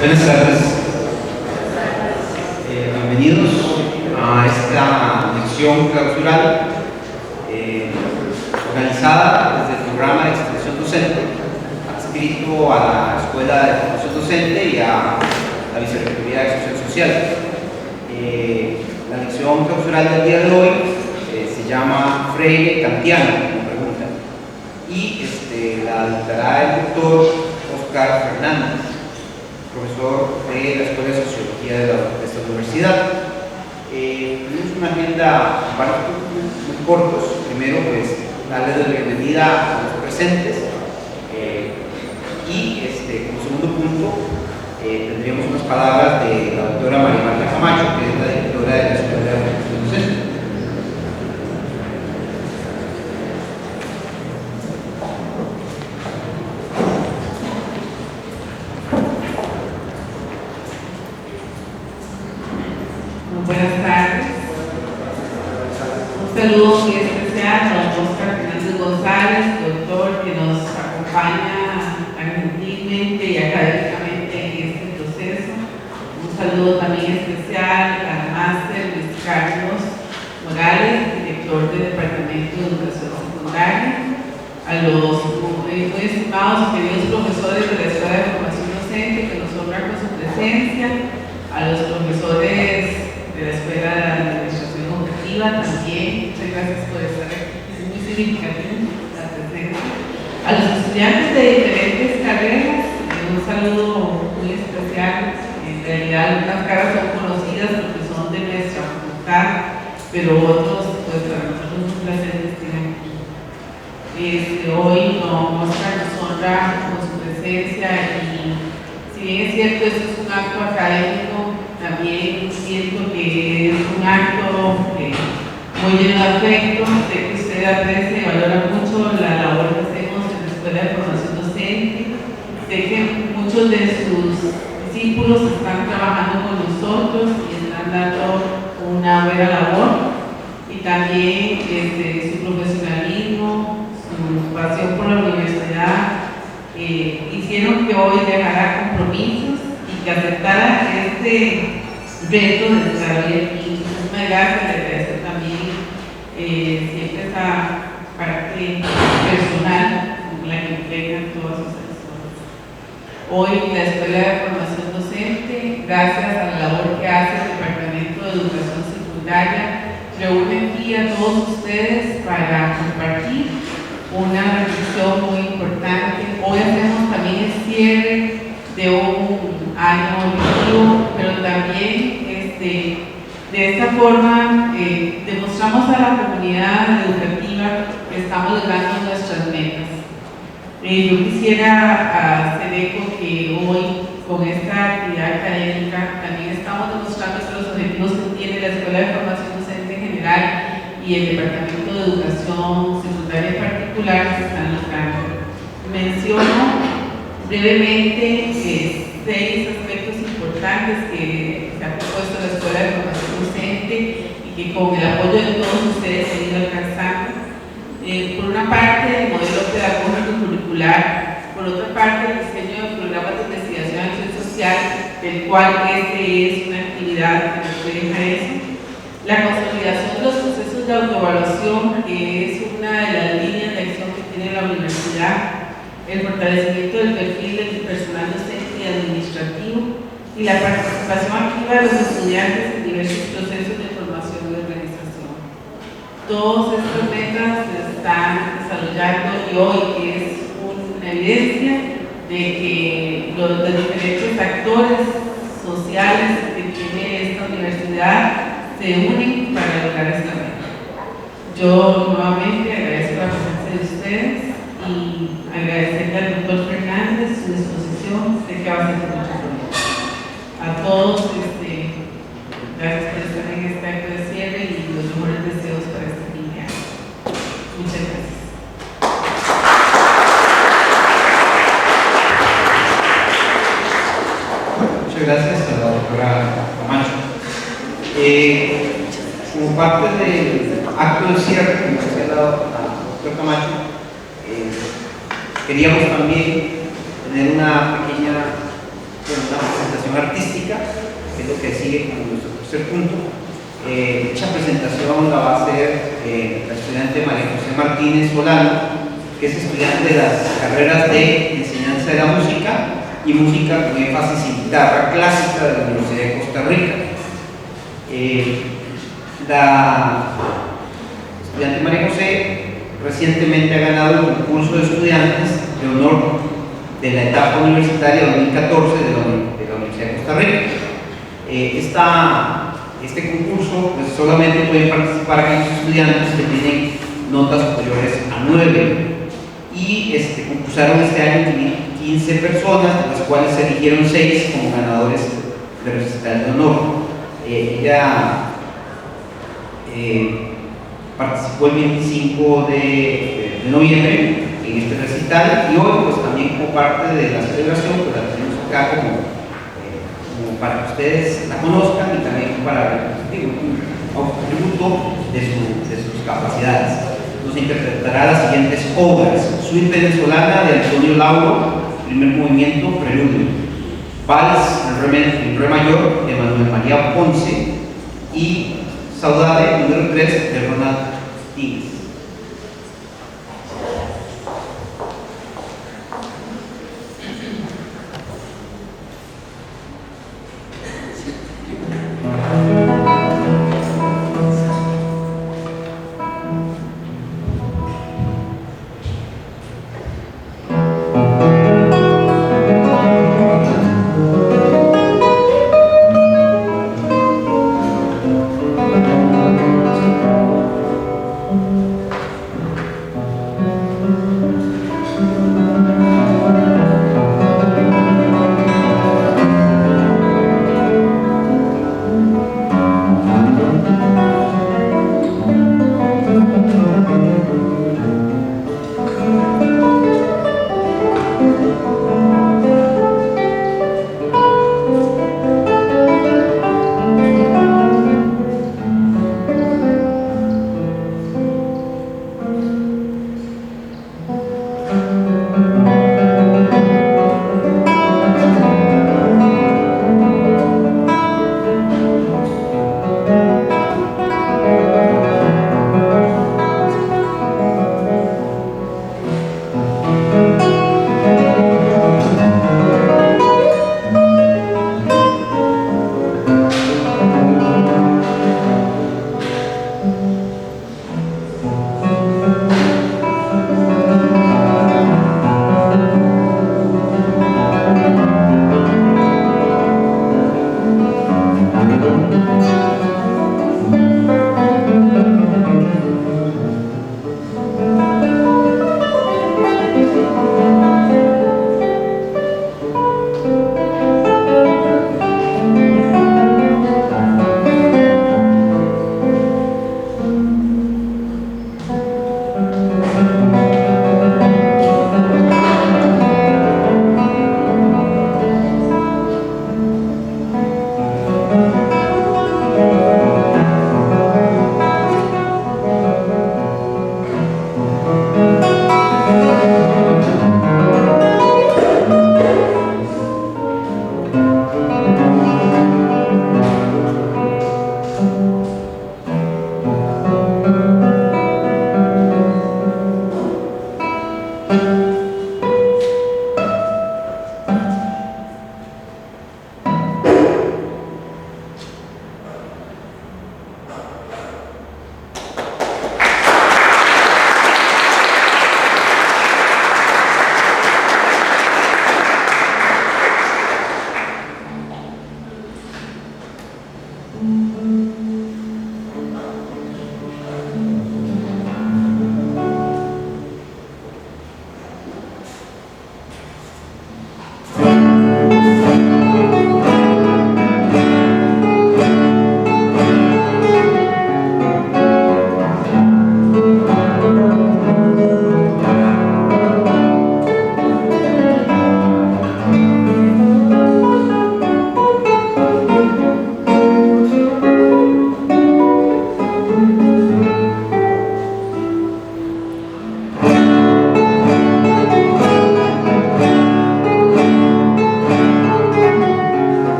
Buenas tardes. Bienvenidos a esta lección clausural organizada desde el programa de extensión docente, adscrito a la Escuela de Formación Docente y a la Vicerrectoría de Acción Social. La lección clausural del día de hoy se llama Freire Kantiano, como pregunta, y la dictará el doctor Oscar Fernández, profesor de la Escuela de Sociología de esta universidad. Tenemos una agenda en varios puntos muy cortos. Primero, pues, darle la bienvenida a los presentes y como segundo punto tendríamos unas palabras de la doctora María Marta Camacho, que es la directora de la Escuela de Formación Docente. Buenas tardes. Un saludo muy especial a don Oscar Fernández González, doctor, que nos acompaña tan gentilmente y académicamente en este proceso. Un saludo también especial al máster Luis Carlos Morales, director del Departamento de Educación Secundaria, a los muy estimados y queridos profesores de la Escuela de Formación Docente que nos honran con su presencia, a los profesores de la Escuela de Administración Educativa también, muchas gracias por estar aquí, es muy significativo la presencia. A los estudiantes de diferentes carreras, un saludo muy especial. En realidad algunas caras son conocidas porque son de nuestra facultad, pero otros, pues para nosotros es un placer que estén aquí. Hoy don Oscar nos honra con su presencia y si bien es cierto, esto es un acto académico, también siento que es un acto muy lleno de afecto. Sé que usted aprecia y valora mucho la labor que hacemos en la Escuela de Formación Docente. Sé que muchos de sus discípulos están trabajando con nosotros y están dando una buena labor. Y también su profesionalismo, su pasión por la universidad, hicieron que hoy dejara compromisos y que aceptara este reto de estar hoy aquí. Muchas gracias, le agradezco también siempre esa parte personal con la que entregan todas sus asesores. Hoy la Escuela de Formación Docente, gracias a la labor que hace el Departamento de Educación Secundaria, reúne aquí a todos ustedes para compartir una reflexión muy importante. Hoy hacemos también el cierre de un año lectivo, pero también de esta forma demostramos a la comunidad educativa que estamos logrando nuestras metas. Yo quisiera hacer eco que hoy, con esta actividad académica, también estamos demostrando que los objetivos que tiene la Escuela de Formación Docente en general y el Departamento de Educación Secundaria en particular se están logrando. Menciono brevemente 6 aspectos importantes que se ha propuesto la Escuela de Formación Docente y que con el apoyo de todos ustedes se han ido alcanzando. Por una parte, el modelo pedagógico curricular, por otra parte, el diseño de programas de investigación y acción social, del cual es una actividad que refleja eso. La consolidación de los procesos de autoevaluación, que es una de las líneas de acción que tiene la universidad. El fortalecimiento del perfil del personal docente y administrativo y la participación activa de los estudiantes en diversos procesos de formación y organización. Todas estas metas se están desarrollando y hoy es una evidencia de que los diferentes actores sociales que tiene esta universidad se unen para lograr esta meta. Yo nuevamente agradezco la presencia de ustedes y agradecerle al doctor Fernández su disposición, sé que va a ser mucho problema. A todos, gracias por estar en este acto de cierre y los mejores deseos para este fin de año. Muchas gracias. Muchas gracias a la doctora Camacho. Como parte del acto de cierre, como decía el doctor Camacho, queríamos también tener una pequeña una presentación artística, que es lo que sigue como nuestro tercer punto. Dicha presentación la va a hacer la estudiante María José Martínez Solano, que es estudiante de las carreras de enseñanza de la música y música con énfasis en guitarra clásica de la Universidad de Costa Rica. La estudiante María José recientemente ha ganado el concurso de estudiantes de honor de la etapa universitaria 2014 de la Universidad de Costa Rica. Este concurso pues, solamente pueden participar aquellos estudiantes que tienen notas superiores a 9 y concursaron este año 15 personas, de las cuales se eligieron 6 como ganadores de recital de honor. Ella participó el 25 de noviembre en este recital y hoy pues también como parte de la celebración pues la tenemos acá como para que ustedes la conozcan y también para un tributo de sus capacidades. Nos interpretará las siguientes obras: Suite venezolana de Antonio Lauro, primer movimiento, preludio; Vals en re mayor de Manuel María Ponce y Saudade número 3 de Ronald Díaz.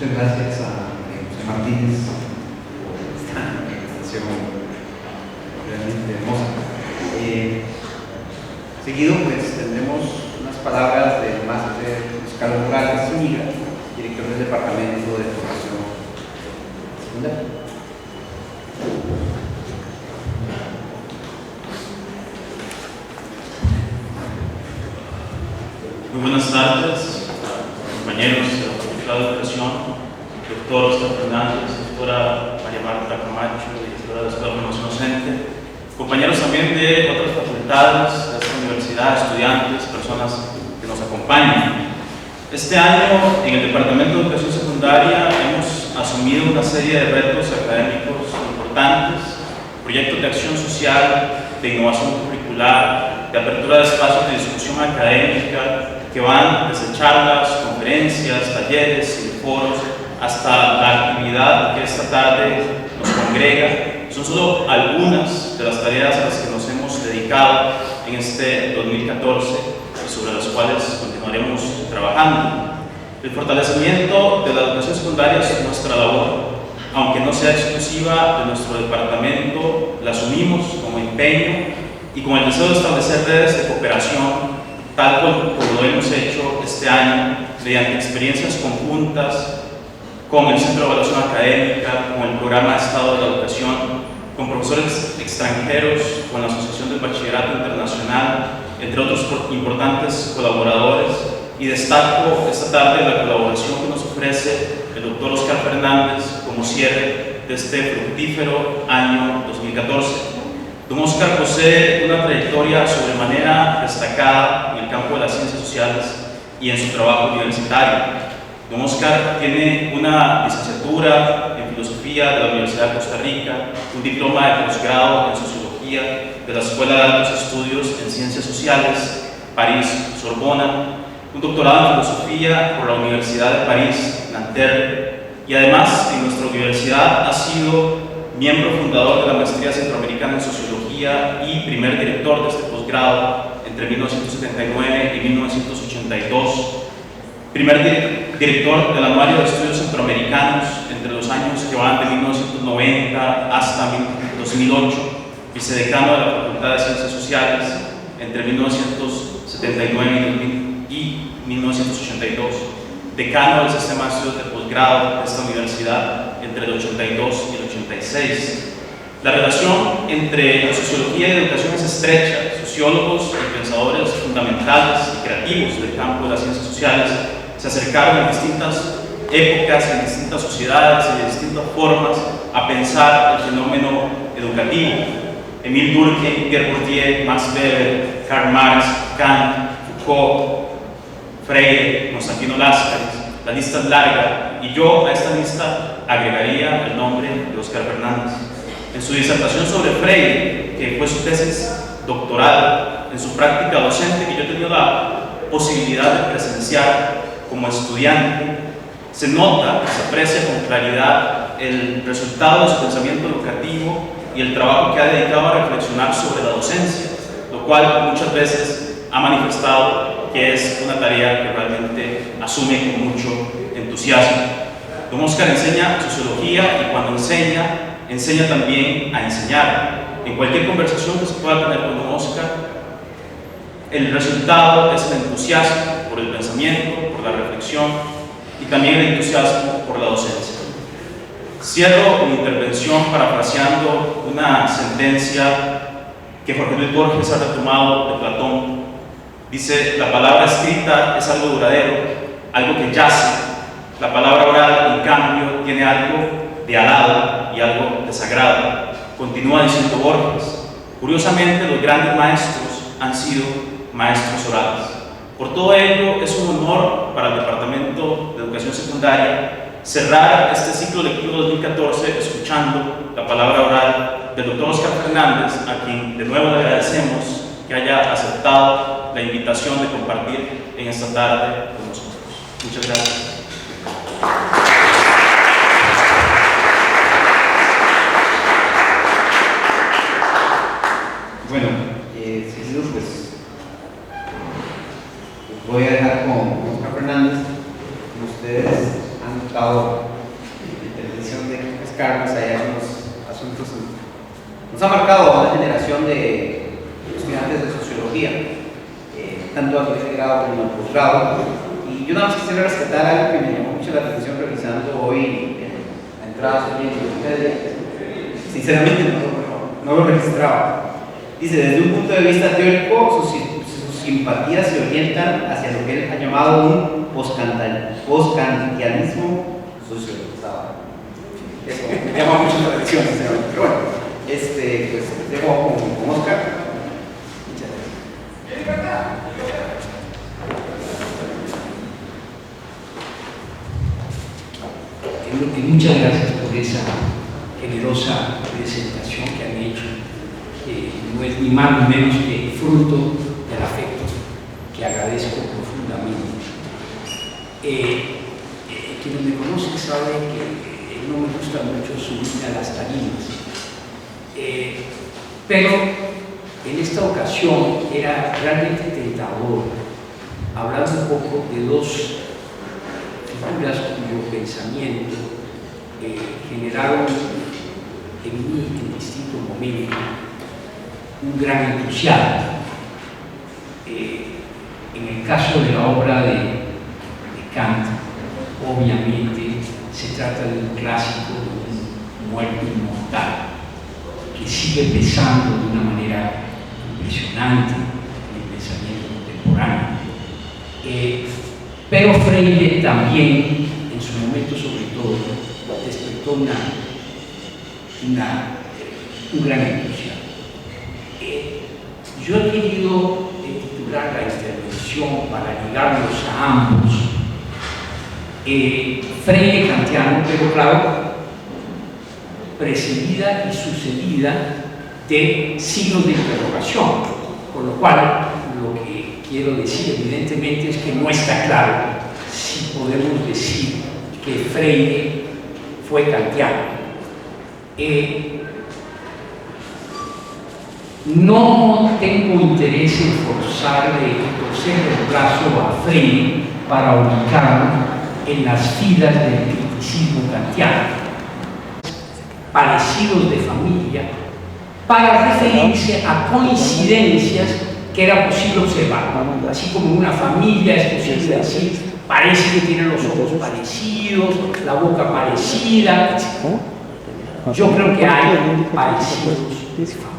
Muchas gracias a José Martínez por esta presentación realmente hermosa. Seguido, pues tendremos unas palabras del máster Luis Carlos Morales Zúñiga, director del Departamento de Formación Secundaria. Muy buenas tardes, compañeros de la Facultad de Educación, doctor Oscar Fernández, doctora María Marta Camacho, directora de la Escuela de Formación Docente, compañeros también de otras facultades de esta universidad, estudiantes, personas que nos acompañan. Este año, en el Departamento de Educación Secundaria, hemos asumido una serie de retos académicos importantes, proyectos de acción social, de innovación curricular, de apertura de espacios de discusión académica, que van desde charlas, conferencias, talleres y foros, hasta la actividad que esta tarde nos congrega. Son solo algunas de las tareas a las que nos hemos dedicado en este 2014 y sobre las cuales continuaremos trabajando. El fortalecimiento de la educación secundaria es nuestra labor. Aunque no sea exclusiva de nuestro departamento, la asumimos como empeño y con el deseo de establecer redes de cooperación, tal como lo hemos hecho este año, mediante experiencias conjuntas con el Centro de Evaluación Académica, con el Programa de Estado de la Educación, con profesores extranjeros, con la Asociación del Bachillerato Internacional, entre otros importantes colaboradores. Y destaco esta tarde la colaboración que nos ofrece el doctor Oscar Fernández como cierre de este fructífero año 2014. Don Oscar posee una trayectoria sobremanera destacada en el campo de las ciencias sociales y en su trabajo universitario. Don Oscar tiene una licenciatura en Filosofía de la Universidad de Costa Rica, un diploma de posgrado en Sociología de la Escuela de Altos Estudios en Ciencias Sociales, París, Sorbona, un doctorado en Filosofía por la Universidad de París, Nanterre, y además en nuestra universidad ha sido miembro fundador de la Maestría Centroamericana en Sociología y primer director de este posgrado entre 1979 y 1982, primer director del Anuario de Estudios Centroamericanos entre los años que van de 1990 hasta 2008, vicedecano de la Facultad de Ciencias Sociales entre 1979 y 1982, decano del Sistema de Estudios de Posgrado de esta universidad entre el 82 y el 86. La relación entre sociología y educación es estrecha. Sociólogos y pensadores fundamentales y creativos del campo de las ciencias sociales se acercaron en distintas épocas, en distintas sociedades y de distintas formas a pensar el fenómeno educativo. Émile Durkheim, Pierre Bourdieu, Max Weber, Karl Marx, Kant, Foucault, Freire, Constantino Láscaris. La lista es larga y yo a esta lista agregaría el nombre de Oscar Fernández. En su disertación sobre Freire, que fue su tesis doctoral, en su práctica docente, que yo he tenido la posibilidad de presenciar como estudiante, se nota, se aprecia con claridad el resultado de su pensamiento educativo y el trabajo que ha dedicado a reflexionar sobre la docencia, lo cual muchas veces ha manifestado que es una tarea que realmente asume con mucho entusiasmo. Don Oscar enseña sociología y cuando enseña también a enseñar. En cualquier conversación que se pueda tener con Don Oscar, el resultado es el entusiasmo por el pensamiento, por la reflexión y también el entusiasmo por la docencia. Cierro mi intervención parafraseando una sentencia que Jorge Luis Borges ha retomado de Platón. Dice: la palabra escrita es algo duradero, algo que yace. La palabra oral, en cambio, tiene algo de alado y algo de sagrado. Continúa diciendo Borges. Curiosamente, los grandes maestros han sido maestros orales. Por todo ello, es un honor para el Departamento de Educación Secundaria cerrar este ciclo lectivo 2014 escuchando la palabra oral del doctor Oscar Fernández, a quien de nuevo le agradecemos que haya aceptado la invitación de compartir en esta tarde con nosotros. Muchas gracias. Bueno, seguido pues voy a dejar con Oscar Fernández. Ustedes han han tocado en televisión de Carlos, hay unos asuntos, nos ha marcado a una generación de estudiantes de sociología, tanto a nivel de grado como en posgrado. Y yo nada más quisiera rescatar algo que me llamó mucho la atención revisando hoy la entrada sobre Wikipedia. Sinceramente no lo registraba. Dice, desde un punto de vista teórico, sus simpatías se orientan hacia lo que él ha llamado un postkantianismo sociologizado. Eso me llama mucho la atención, sinceramente. Pero bueno, pues dejo con Oscar. Muchas gracias. Muchas gracias por esa generosa presentación que han hecho. No es ni más ni menos que fruto del afecto que agradezco profundamente. Quienes me conocen saben que no me gusta mucho subir a las tarimas, pero en esta ocasión era realmente tentador hablar un poco de dos figuras cuyo pensamiento generaron en mí en distintos momentos un gran entusiasmo. En el caso de la obra de Kant, obviamente se trata de un clásico, de un muerto inmortal, que sigue pesando de una manera impresionante en el pensamiento contemporáneo. Pero Freire también, en su momento sobre todo, despertó un gran entusiasmo. Yo he querido titular la intervención para ligarlos a ambos, Freire kantiano, pero claro, precedida y sucedida de signos de interrogación, con lo cual lo que quiero decir evidentemente es que no está claro si podemos decir que Freire fue kantiano. No tengo interés en forzarle, torcer el brazo a Freire para ubicarlo en las filas del criticismo kantiano, parecidos de familia, para referirse a coincidencias que era posible observar. Así como en una familia es posible decir, parece que tienen los ojos parecidos, la boca parecida, etc. Yo creo que hay parecidos de familia.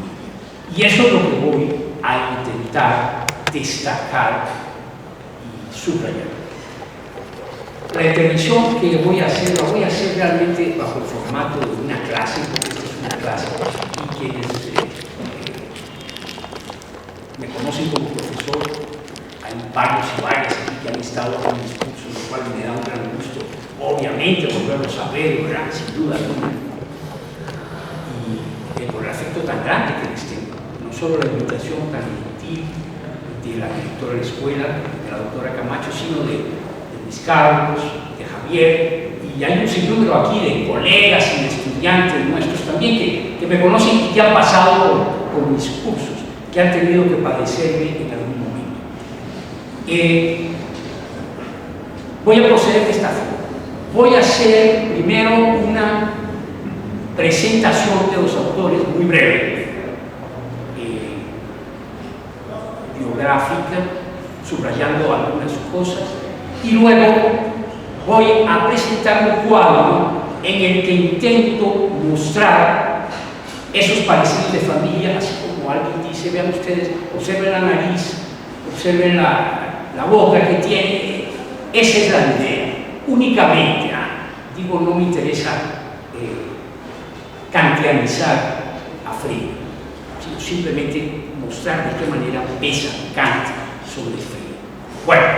Y eso es lo que voy a intentar destacar y subrayar. La intervención que voy a hacer, la voy a hacer realmente bajo el formato de una clase, porque esto es una clase, y quienes me conocen como profesor, hay varios y varias aquí que han estado en mis cursos, lo cual me da un gran gusto, obviamente, volverlos a ver, ¿verdad? Sin duda alguna. Y por el afecto tan grande que les tengo, no solo la invitación tan gentil de la directora de la escuela, de la doctora Camacho, sino de Luis Carlos, de Javier, y hay un sinnúmero aquí de colegas y de estudiantes nuestros también que me conocen y que han pasado por mis cursos, que han tenido que padecerme en algún momento. Voy a proceder de esta forma. Voy a hacer primero una presentación de los autores muy breve, biográfica, subrayando algunas cosas, y luego voy a presentar un cuadro en el que intento mostrar esos parecidos de familia, así como alguien dice, vean ustedes, observen la nariz, observen la boca que tiene, esa es la idea, únicamente, digo, no me interesa kantianizar a Freire, sino simplemente mostrar de qué manera pesa Kant sobre Freire. Bueno,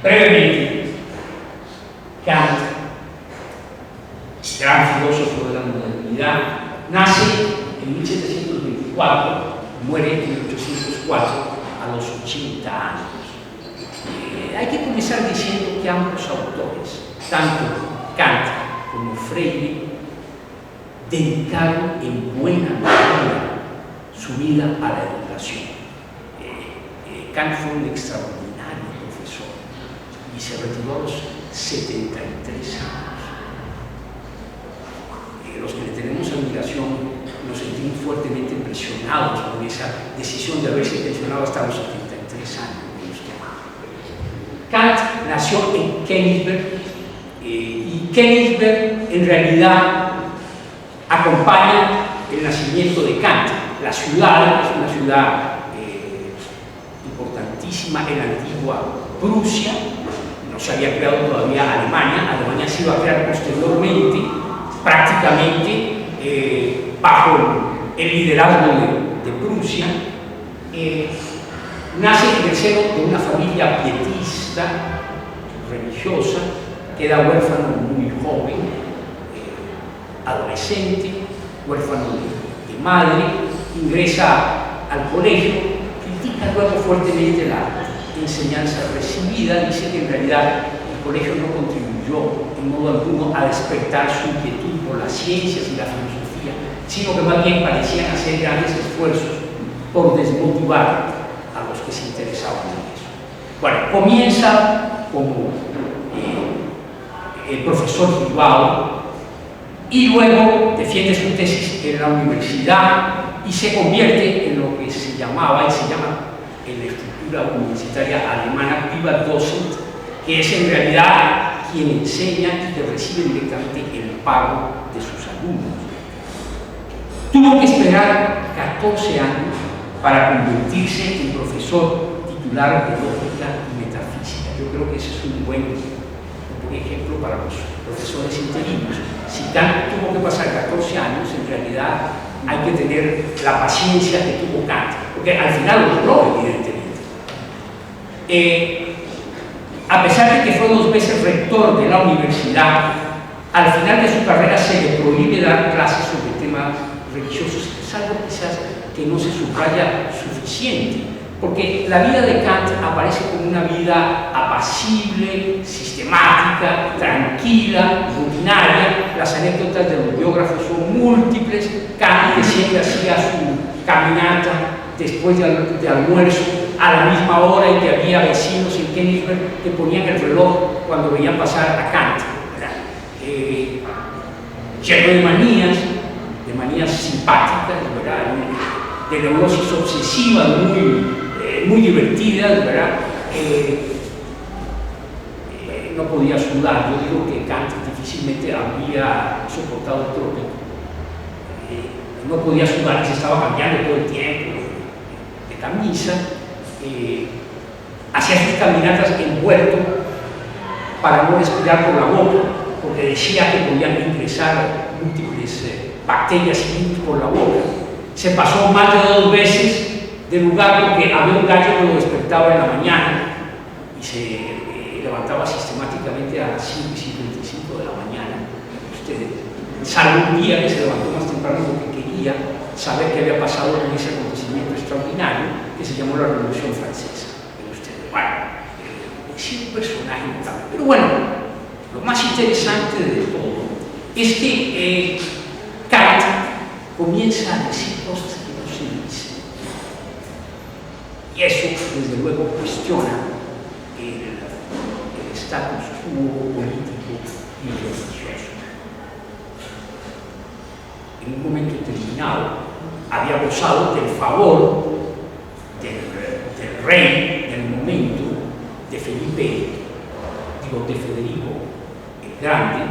brevemente, Kant, gran filósofo de la modernidad, nace en 1724, muere en 1804 a los 80 años. Hay que comenzar diciendo que ambos autores, tanto Kant como Freire, dedicaron en buena medida su vida a la educación. Kant fue un extraordinario profesor y se retiró a los 73 años. Los que le tenemos admiración nos sentimos fuertemente impresionados con esa decisión de haberse pensionado hasta los 73 años. Kant nació en Königsberg y Königsberg en realidad acompaña el nacimiento de Kant. La ciudad es una ciudad importantísima en la antigua Prusia, no se había creado todavía Alemania se iba a crear posteriormente, prácticamente bajo el liderazgo de Prusia. Nace en el seno de una familia pietista, religiosa, queda huérfano muy joven, adolescente, huérfano de madre, ingresa al colegio, critica luego fuertemente la enseñanza recibida, dice que en realidad el colegio no contribuyó en modo alguno a despertar su inquietud por las ciencias y la filosofía, sino que más bien parecían hacer grandes esfuerzos por desmotivar a los que se interesaban en eso. Bueno, comienza como el profesor privado y luego defiende su tesis en la universidad y se convierte en lo que se llamaba y se llama en la estructura universitaria alemana Privatdozent, que es en realidad quien enseña y que recibe directamente el pago de sus alumnos. Tuvo que esperar 14 años para convertirse en profesor titular de lógica y metafísica. Yo creo que ese es un buen ejemplo para los profesores interinos. Si Kant tuvo que pasar 14 años, en realidad hay que tener la paciencia que tuvo Kant, porque al final lo logró, evidentemente. A pesar de que fue 2 veces rector de la universidad, al final de su carrera se le prohíbe dar clases sobre temas religiosos. Es algo quizás que no se subraya suficiente, porque la vida de Kant aparece como una vida apacible, sistemática, tranquila, rutinaria. Las anécdotas de los biógrafos son múltiples. Kant, que siempre hacía su caminata después de almuerzo a la misma hora, y que había vecinos en Königsberg que ponían el reloj cuando veían pasar a Kant, lleno de manías simpáticas, ¿verdad? De neurosis obsesivas muy divertidas, ¿verdad? No podía sudar. Yo digo que Kant difícilmente había soportado el trópico. No podía sudar, se estaba cambiando todo el tiempo de camisa. Hacía sus caminatas envuelto para no respirar por la boca, porque decía que podían ingresar múltiples bacterias y virus por la boca. Se pasó más de 2 veces de lugar porque había un gallo que lo despertaba en la mañana y se levantaba sistemáticamente a las 5:55 de la mañana. Salvo un día que se levantó más temprano porque quería saber qué había pasado con ese acontecimiento extraordinario que se llamó la Revolución Francesa. Bueno, es un personaje notable. Pero bueno, lo más interesante de todo es que Kant comienza a decir cosas que no se dicen. Y eso, desde luego, cuestiona el status quo político y religioso. En un momento determinado, había gozado del favor del rey del momento, de Federico el Grande,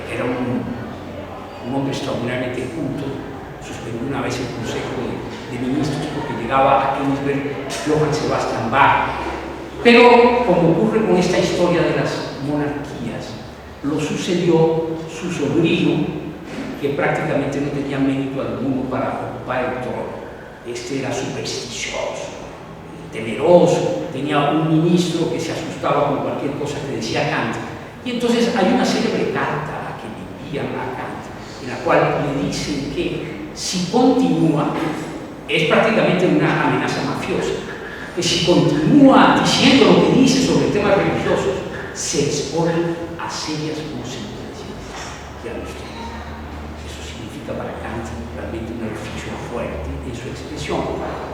que era un hombre extraordinariamente culto. Suspendió una vez el Consejo de Ministros porque llegaba a Königsberg Johann Sebastian Bach. Pero, como ocurre con esta historia de las monarquías, lo sucedió su sobrino, que prácticamente no tenía mérito alguno para ocupar el trono. Este era supersticioso, temeroso, tenía un ministro que se asustaba con cualquier cosa que decía Kant. Y entonces hay una célebre carta que le envían a Kant, en la cual le dicen que si continúa, es prácticamente una amenaza mafiosa, que si continúa diciendo lo que dice sobre temas religiosos, se expone a serias consecuencias. Ya lo ustedes. Eso significa significa para Kant realmente una reflexión fuerte en su expresión.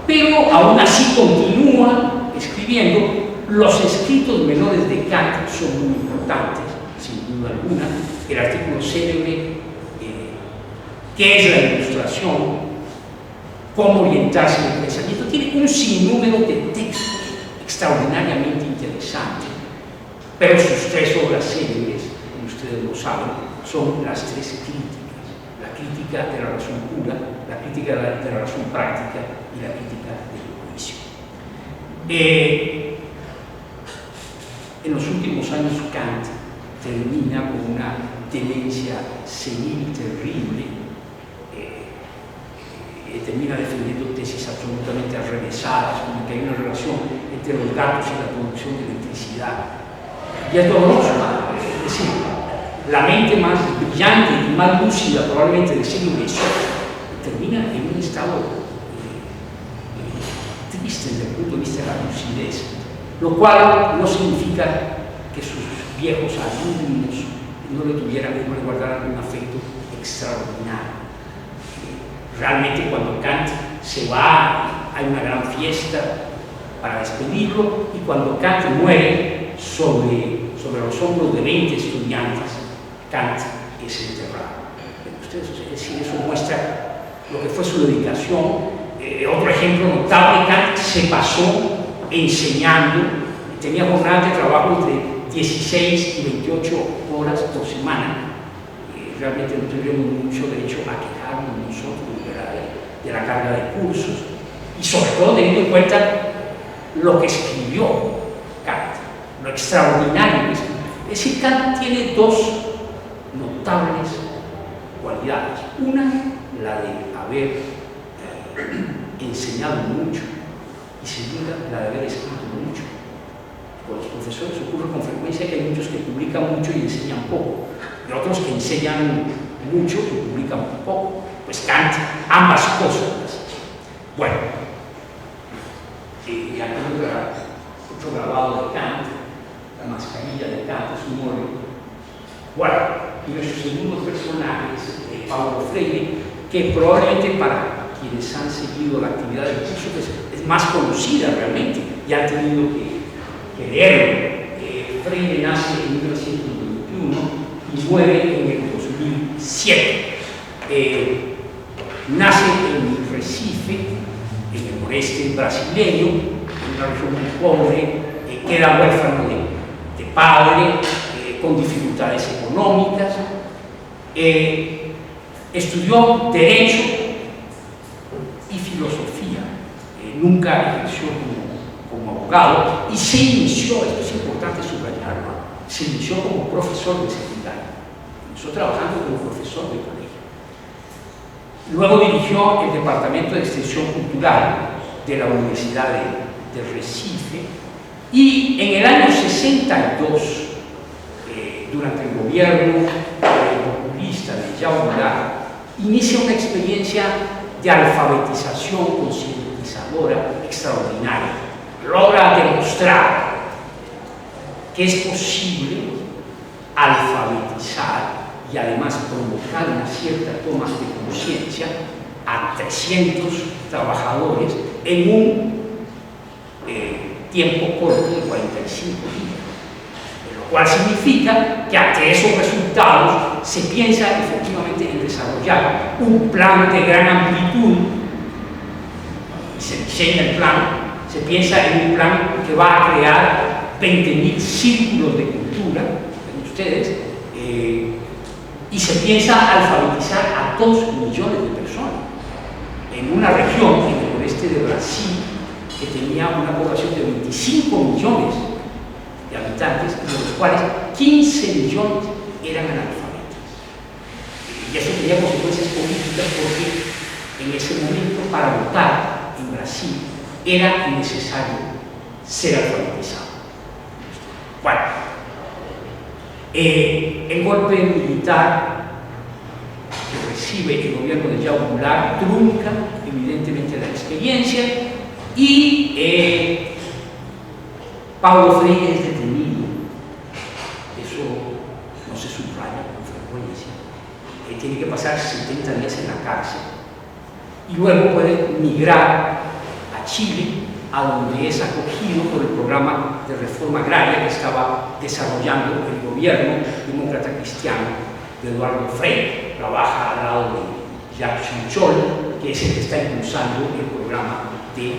Pero aún así continúa escribiendo. Los escritos menores de Kant son muy importantes, sin duda alguna. El artículo célebre, ¿qué es la ilustración? ¿Cómo orientarse en el pensamiento? Tiene un sinnúmero de textos extraordinariamente interesantes, pero sus tres obras célebres, como ustedes lo saben, son las tres críticas: la crítica de la razón pura, la crítica de la razón práctica y la crítica del juicio. En los últimos años Kant termina con una demencia senil terrible, termina defendiendo tesis absolutamente arrevesadas, como que hay una relación entre los gatos y la producción de electricidad. Y es doloroso, es decir, la mente más brillante y más lúcida probablemente del siglo XVIII termina en un estado triste desde el punto de vista de la lucidez, lo cual no significa que sus viejos alumnos no le guardaran un afecto extraordinario. Realmente cuando Kant se va, hay una gran fiesta para despedirlo, y cuando Kant muere, sobre los hombros de 20 estudiantes, Kant es enterrado. Es decir, eso muestra lo que fue su dedicación. Otro ejemplo notable: Kant se pasó enseñando, tenía jornadas de trabajo entre 16 y 28 horas por semana. Realmente no tendríamos mucho derecho a quejarnos nosotros de la carga de cursos, y sobre todo teniendo en cuenta lo que escribió Kant, lo extraordinario que escribió. Es decir, Kant tiene dos notables cualidades: una, la de haber enseñado mucho, y segunda, la de haber escrito mucho. Con los profesores ocurre con frecuencia que hay muchos que publican mucho y enseñan poco, y otros que enseñan mucho y publican poco. Pues Kant, ambas cosas. Bueno, aquí otro grabado de Kant, la mascarilla de Kant, es un óleo. Bueno, y nuestro segundo personaje es Paulo Freire, que probablemente para quienes han seguido la actividad del curso es más conocida realmente, y han tenido que leerlo. Freire nace en 1921 y muere en el 2007. Nace en Recife, en el noreste brasileño, en una región muy pobre, queda huérfano de padre, con dificultades económicas. Estudió Derecho y Filosofía, nunca ejerció como abogado, y se inició, esto es importante subrayarlo, se inició como profesor de secundaria, inició trabajando como profesor de colegio. Luego dirigió el Departamento de Extensión Cultural de la Universidad de Recife, y en el año 62, durante el gobierno populista de João Goulart, inicia una experiencia de alfabetización concientizadora extraordinaria. Logra demostrar que es posible alfabetizar y además provocar una cierta toma de conciencia a 300 trabajadores en un tiempo corto de 45 días, lo cual significa que ante esos resultados se piensa efectivamente en desarrollar un plan de gran amplitud, y se diseña el plan, se piensa en un plan que va a crear 20.000 círculos de cultura, ven ustedes, y se piensa alfabetizar a 2 millones de personas en una región, en el oeste de Brasil, que tenía una población de 25 millones de habitantes, de los cuales 15 millones eran analfabetos. Y eso tenía consecuencias políticas, porque en ese momento, para votar en Brasil, era necesario ser alfabetizado. Bueno, el golpe militar que recibe el gobierno de João Goulart trunca evidentemente la experiencia, y Paulo Freire es detenido. Eso no se subraya con frecuencia. tiene que pasar 70 días en la cárcel y luego puede migrar a Chile, a donde es acogido por el programa de reforma agraria que estaba desarrollando el gobierno demócrata cristiano de Eduardo Frei. Trabaja al lado de Jackson Chol, que es el que está impulsando el programa de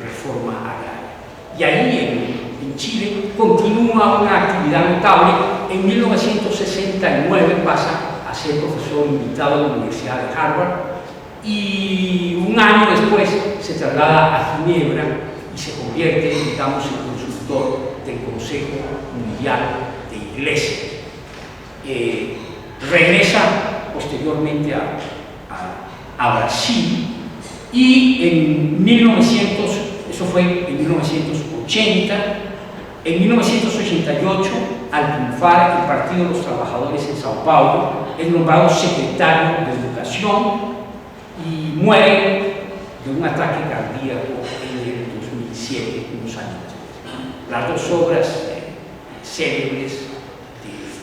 reforma agraria. Y ahí en Chile continúa una actividad notable. En 1969 pasa a ser profesor invitado a la Universidad de Harvard y un año después se traslada a Ginebra y se convierte, digamos, en consultor del Consejo Mundial de Iglesias. Regresa posteriormente a Brasil y en 1900, eso fue en 1980, en 1988, al triunfar el Partido de los Trabajadores en Sao Paulo, es nombrado secretario de Educación y muere de un ataque cardíaco en el 2007, unos años después. Las dos obras célebres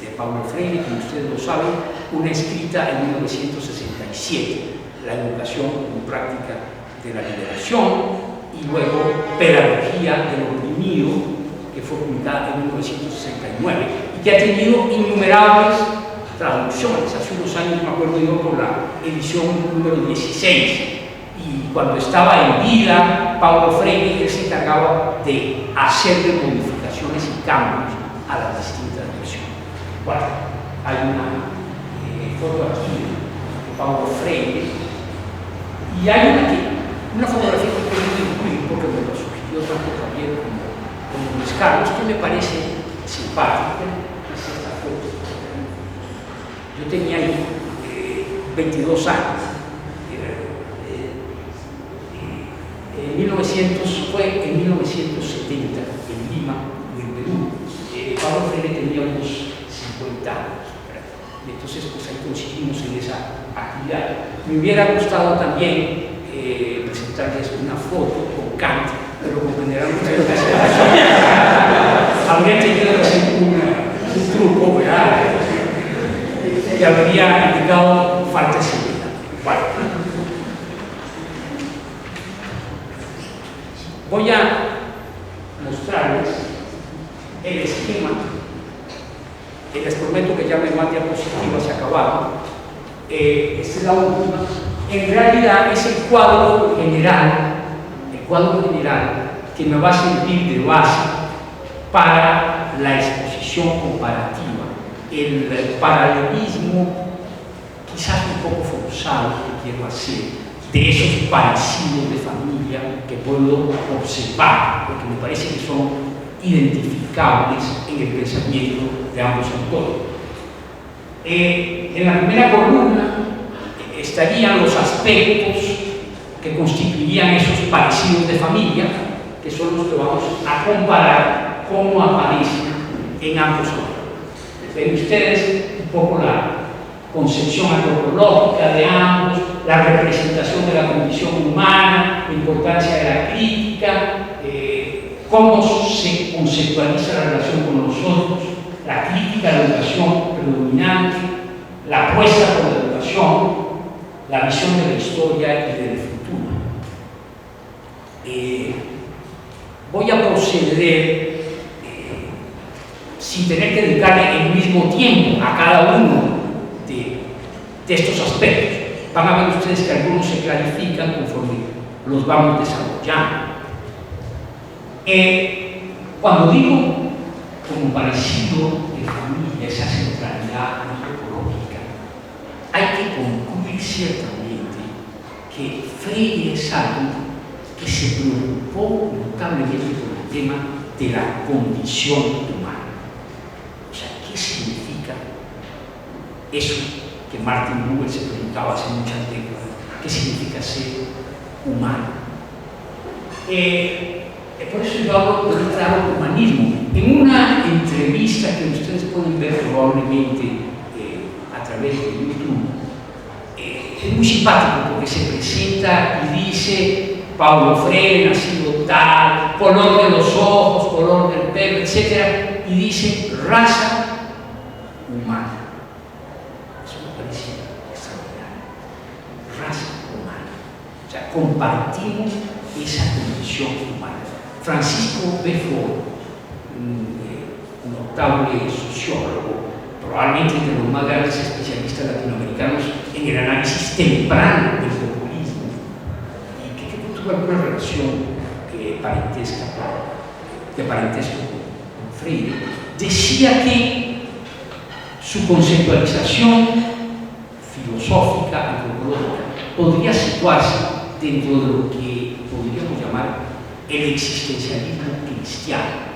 de Paulo Freire, como ustedes lo saben, una escrita en 1967, La educación como práctica de la liberación, y luego Pedagogía del oprimido, que fue publicada en 1969 y que ha tenido innumerables traducciones. Hace unos años me acuerdo yo con la edición número 16, y cuando estaba en vida Paulo Freire, él se encargaba de hacerle modificaciones y cambios a las distintas versiones. Bueno, hay una foto aquí de Paulo Freire y hay una fotografía que quiero incluir porque me lo sugirió tanto Javier como Luis Carlos, que me parece simpática. Es esta foto. Yo tenía ahí 22 años. Fue en 1970 en Lima, en Perú. Paulo Freire tenía unos 50 años. Entonces, pues ahí coincidimos en esa actividad. Me hubiera gustado también presentarles una foto con Kant, pero comprenderán ustedes que habría tenido que hacer un truco, ¿verdad? Que habría indicado falta de seguridad. Bueno. Voy a mostrarles el esquema. Les prometo que ya no hay más diapositivas, se acabaron. Esta es la última. En realidad es el cuadro general que me va a servir de base para la exposición comparativa. El paralelismo, quizás un poco forzado, que quiero hacer, de esos parecidos de familia que puedo observar, porque me parece que son identificables en el pensamiento de ambos autores. En la primera columna estarían los aspectos que constituirían esos parecidos de familia, que son los que vamos a comparar cómo aparecen en ambos autores. Ven ustedes un poco la concepción antropológica de ambos, la representación de la condición humana, la importancia de la crítica, cómo se conceptualiza la relación con los otros, la crítica, la educación predominante, la apuesta por la educación, la visión de la historia y del futuro. Voy a proceder sin tener que dedicarle el mismo tiempo a cada uno de estos aspectos. Van a ver ustedes que algunos se clarifican conforme los vamos desarrollando. Cuando digo como parecido de familia, esa centralidad antropológica, hay que concluir ciertamente que Freire es algo que se preocupó notablemente por el tema de la condición humana. O sea, ¿qué significa eso que Martin Buber se preguntaba hace muchas décadas? ¿Qué significa ser humano? Por eso yo hablo de un humanismo. En una entrevista que ustedes pueden ver probablemente a través de YouTube, es muy simpático porque se presenta y dice Paulo Freire, nacido tal, color de los ojos, color del pelo, etc. Y dice raza humana. Eso me parece compartimos esa condición humana. Francisco B. Ford, un notable sociólogo, probablemente de los más grandes especialistas latinoamericanos en el análisis temprano del populismo, y que creo que tuvo alguna relación de parentesco con Freire, decía que su conceptualización filosófica, antropológica, podría situarse dentro de lo que podríamos llamar el existencialismo cristiano.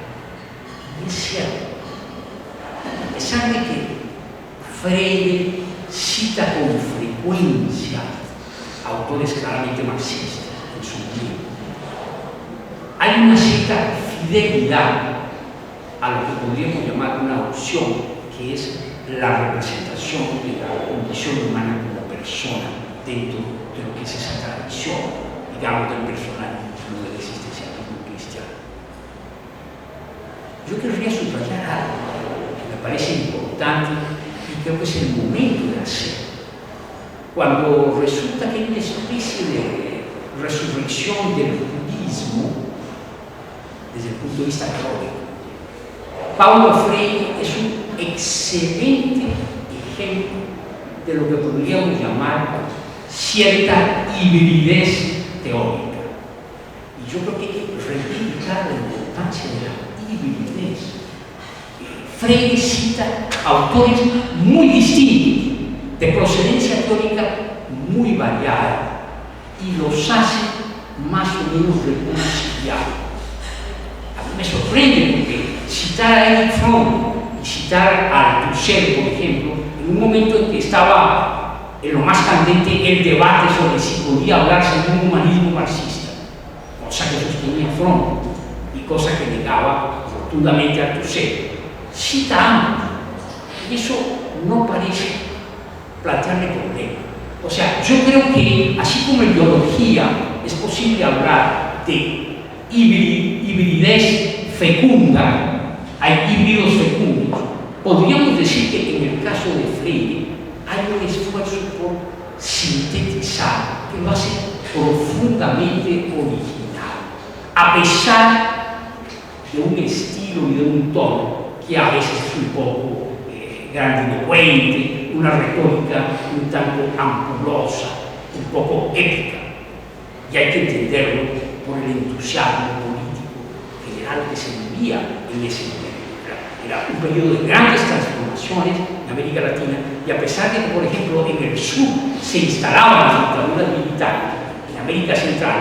Y es cierto, a pesar de que Freire cita con frecuencia autores claramente marxistas en su libro, hay una cierta fidelidad a lo que podríamos llamar una opción, que es la representación de la condición humana como persona dentro de lo que es esa tradición, digamos, del personalismo, del existencialismo cristiano. Yo querría subrayar algo que me parece importante y creo que es el momento de hacer. Cuando resulta que hay una especie de resurrección del budismo desde el punto de vista teórico, Paulo Freire es un excelente ejemplo de lo que podríamos llamar cierta hibridez teórica. Y yo creo que hay que reivindicar la importancia de la hibridez. Freire cita autores muy distintos, de procedencia teórica muy variada, y los hace más o menos reconciliables. A mí me sorprende porque citar a Erich Fromm y citar a Althusser, por ejemplo, en un momento en que estaba en lo más candente el debate sobre si podía hablarse de un humanismo marxista, cosa que sostenía Fromm y cosa que negaba rotundamente Althusser, cita a ambos, y eso no parece plantearle problema. O sea, yo creo que así como en biología es posible hablar de hibridez fecunda, hay híbridos fecundos, podríamos decir que en el caso de Freire hay un esfuerzo por sintetizar que lo hace profundamente original, a pesar de un estilo y de un tono que a veces es un poco grandilocuente, una retórica un tanto ampulosa, un poco épica, y hay que entenderlo por el entusiasmo político general que se vivía en ese momento. Era un periodo de grandes transformaciones en América Latina, y a pesar de que, por ejemplo, en el sur se instalaban las dictaduras militares, en América Central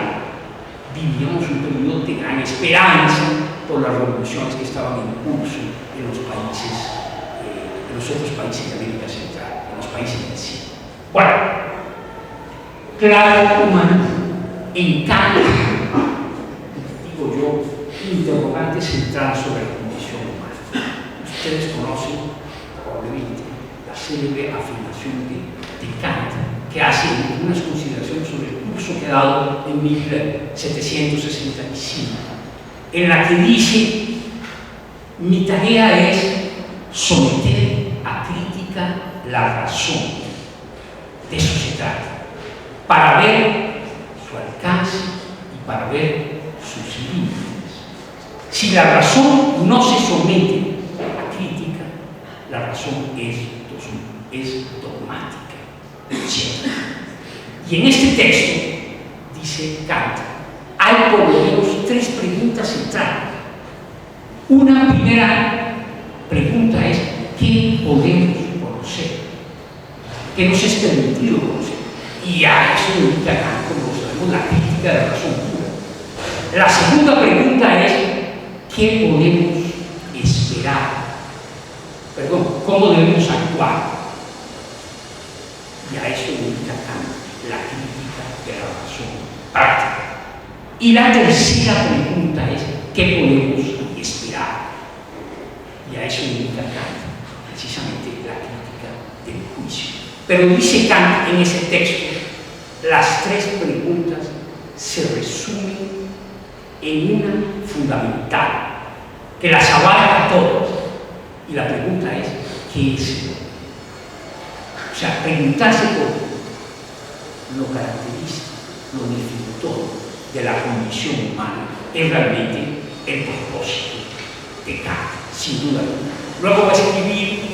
vivíamos un periodo de gran esperanza por las revoluciones que estaban en curso en los países, en los otros países de América Central, en los países del sur. Bueno, claro, humano, en cambio, digo yo, interrogante central sobre la condición humana. Ustedes conocen probablemente la célebre afirmación de Kant, que hace unas consideraciones sobre el curso que ha dado en 1765, en la que dice: mi tarea es someter a crítica la razón. De eso se trata, para ver su alcance y para ver sus límites. Si la razón no se somete a crítica, la razón es dogmática, ¿cierto? Y en este texto, dice Kant, hay por lo menos tres preguntas centrales. Una primera pregunta es: ¿qué podemos conocer? ¿Qué nos es permitido conocer? Y a eso dedica Kant, como sabemos, la crítica de la razón pura. La segunda pregunta es: ¿qué podemos esperar? Perdón, ¿cómo debemos actuar? Y a eso dedica Kant la crítica de la razón práctica. Y la tercera pregunta es: ¿qué podemos esperar? Y a eso dedica Kant precisamente la crítica del juicio. Pero dice Kant en ese texto, las tres preguntas se resumen en una fundamental, que las abarca todas. Y la pregunta es: ¿qué es el hombre? O sea, preguntarse por lo característico, lo definitorio de la condición humana es realmente el propósito de Kant, sin duda alguna. Luego va a escribir